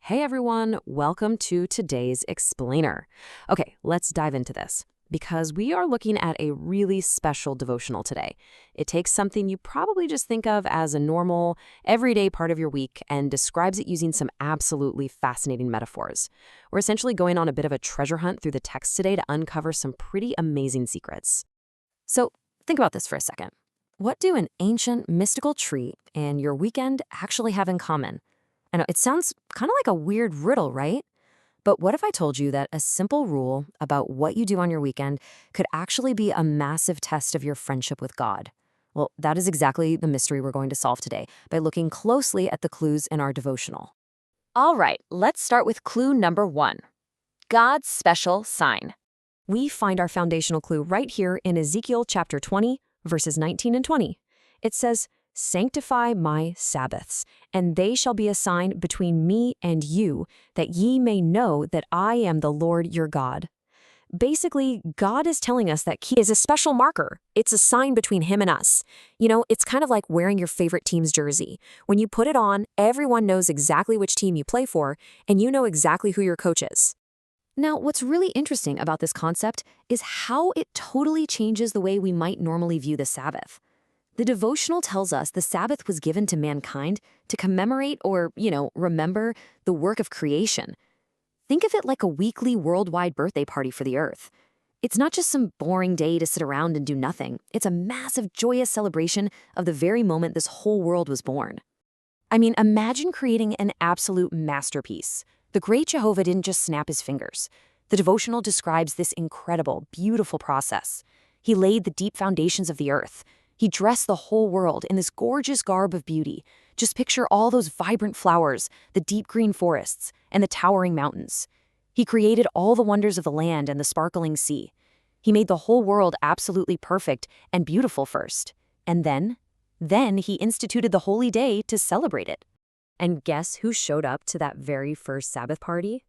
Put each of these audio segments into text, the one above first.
Hey everyone, welcome to today's Explainer. Okay, let's dive into this because we are looking at a really special devotional today. It takes something you probably just think of as a normal, everyday part of your week and describes it using some absolutely fascinating metaphors. We're essentially going on a bit of a treasure hunt through the text today to uncover some pretty amazing secrets. So think about this for a second. What do an ancient mystical tree and your weekend actually have in common? I know it sounds kind of like a weird riddle, right? But what if I told you that a simple rule about what you do on your weekend could actually be a massive test of your friendship with God? Well, that is exactly the mystery we're going to solve today by looking closely at the clues in our devotional. All right, let's start with clue number 1. God's special sign. We find our foundational clue right here in Ezekiel chapter 20, verses 19 and 20. It says, "Sanctify my Sabbaths, and they shall be a sign between me and you, that ye may know that I am the Lord your God." Basically, God is telling us that He is a special marker. It's a sign between Him and us. You know, it's kind of like wearing your favorite team's jersey. When you put it on, everyone knows exactly which team you play for, and you know exactly who your coach is. Now, what's really interesting about this concept is how it totally changes the way we might normally view the Sabbath. The devotional tells us the Sabbath was given to mankind to commemorate or, remember the work of creation. Think of it like a weekly worldwide birthday party for the earth. It's not just some boring day to sit around and do nothing. It's a massive, joyous celebration of the very moment this whole world was born. I mean, imagine creating an absolute masterpiece. The great Jehovah didn't just snap his fingers. The devotional describes this incredible, beautiful process. He laid the deep foundations of the earth. He dressed the whole world in this gorgeous garb of beauty. Just picture all those vibrant flowers, the deep green forests, and the towering mountains. He created all the wonders of the land and the sparkling sea. He made the whole world absolutely perfect and beautiful first. And then he instituted the holy day to celebrate it. And guess who showed up to that very first Sabbath party?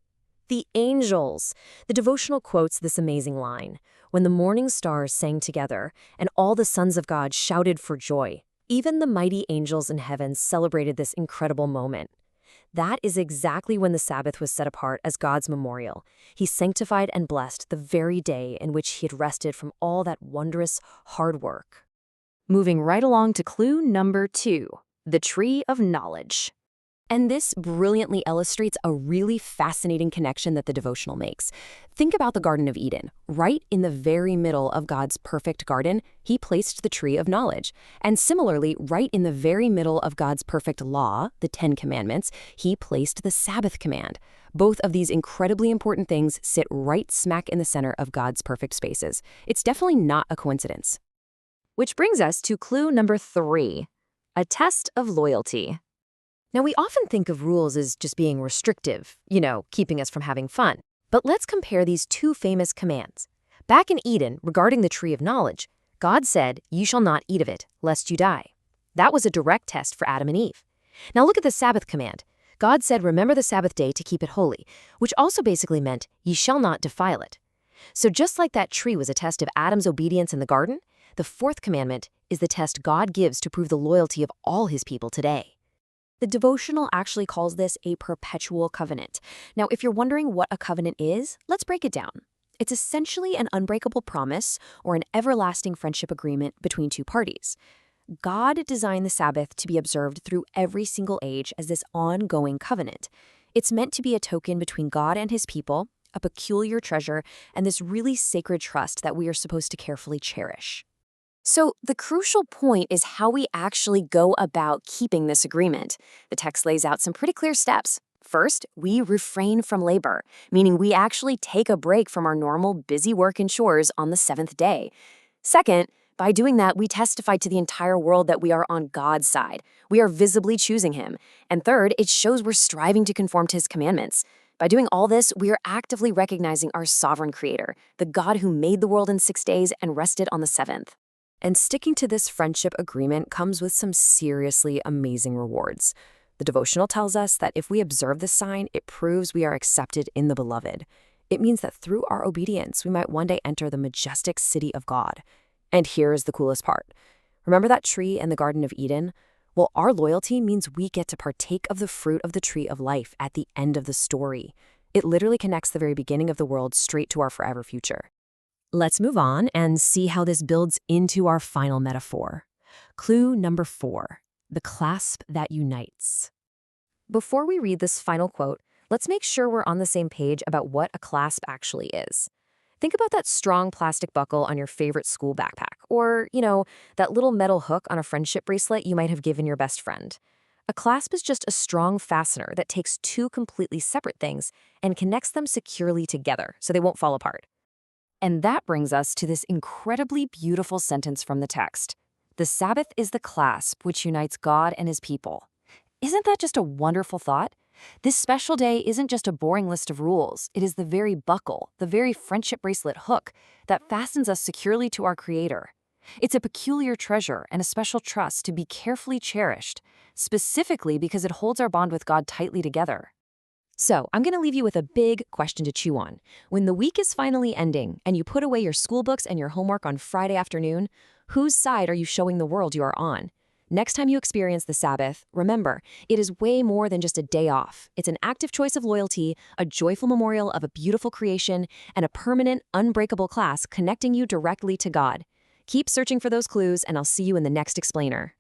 The angels. The devotional quotes this amazing line, "When the morning stars sang together, and all the sons of God shouted for joy." Even the mighty angels in heaven celebrated this incredible moment. That is exactly when the Sabbath was set apart as God's memorial. He sanctified and blessed the very day in which He had rested from all that wondrous hard work. Moving right along to clue number 2, the tree of knowledge. And this brilliantly illustrates a really fascinating connection that the devotional makes. Think about the Garden of Eden. Right in the very middle of God's perfect garden, He placed the tree of knowledge. And similarly, right in the very middle of God's perfect law, the 10 Commandments, He placed the Sabbath command. Both of these incredibly important things sit right smack in the center of God's perfect spaces. It's definitely not a coincidence. Which brings us to clue number 3, a test of loyalty. Now, we often think of rules as just being restrictive, keeping us from having fun. But let's compare these two famous commands. Back in Eden, regarding the tree of knowledge, God said, "You shall not eat of it, lest you die." That was a direct test for Adam and Eve. Now look at the Sabbath command. God said, "Remember the Sabbath day to keep it holy," which also basically meant, "Ye shall not defile it." So just like that tree was a test of Adam's obedience in the garden, the fourth commandment is the test God gives to prove the loyalty of all His people today. The devotional actually calls this a perpetual covenant. Now, if you're wondering what a covenant is, let's break it down. It's essentially an unbreakable promise or an everlasting friendship agreement between two parties. God designed the Sabbath to be observed through every single age as this ongoing covenant. It's meant to be a token between God and His people, a peculiar treasure, and this really sacred trust that we are supposed to carefully cherish. So the crucial point is how we actually go about keeping this agreement. The text lays out some pretty clear steps. First, we refrain from labor, meaning we actually take a break from our normal busy work and chores on the seventh day. Second, by doing that, we testify to the entire world that we are on God's side. We are visibly choosing Him. And third, it shows we're striving to conform to His commandments. By doing all this, we are actively recognizing our sovereign Creator, the God who made the world in 6 days and rested on the seventh. And sticking to this friendship agreement comes with some seriously amazing rewards. The devotional tells us that if we observe this sign, it proves we are accepted in the Beloved. It means that through our obedience, we might one day enter the majestic city of God. And here is the coolest part. Remember that tree in the Garden of Eden? Well, our loyalty means we get to partake of the fruit of the tree of life at the end of the story. It literally connects the very beginning of the world straight to our forever future. Let's move on and see how this builds into our final metaphor. Clue number 4, the clasp that unites. Before we read this final quote, let's make sure we're on the same page about what a clasp actually is. Think about that strong plastic buckle on your favorite school backpack, or, that little metal hook on a friendship bracelet you might have given your best friend. A clasp is just a strong fastener that takes two completely separate things and connects them securely together so they won't fall apart. And that brings us to this incredibly beautiful sentence from the text. The Sabbath is the clasp which unites God and his people. Isn't that just a wonderful thought? This special day isn't just a boring list of rules. It is the very buckle, the very friendship bracelet hook that fastens us securely to our Creator. It's a peculiar treasure and a special trust to be carefully cherished, specifically because it holds our bond with God tightly together. So, I'm going to leave you with a big question to chew on. When the week is finally ending and you put away your school books and your homework on Friday afternoon, whose side are you showing the world you are on? Next time you experience the Sabbath, remember, it is way more than just a day off. It's an active choice of loyalty, a joyful memorial of a beautiful creation, and a permanent, unbreakable clasp connecting you directly to God. Keep searching for those clues, and I'll see you in the next explainer.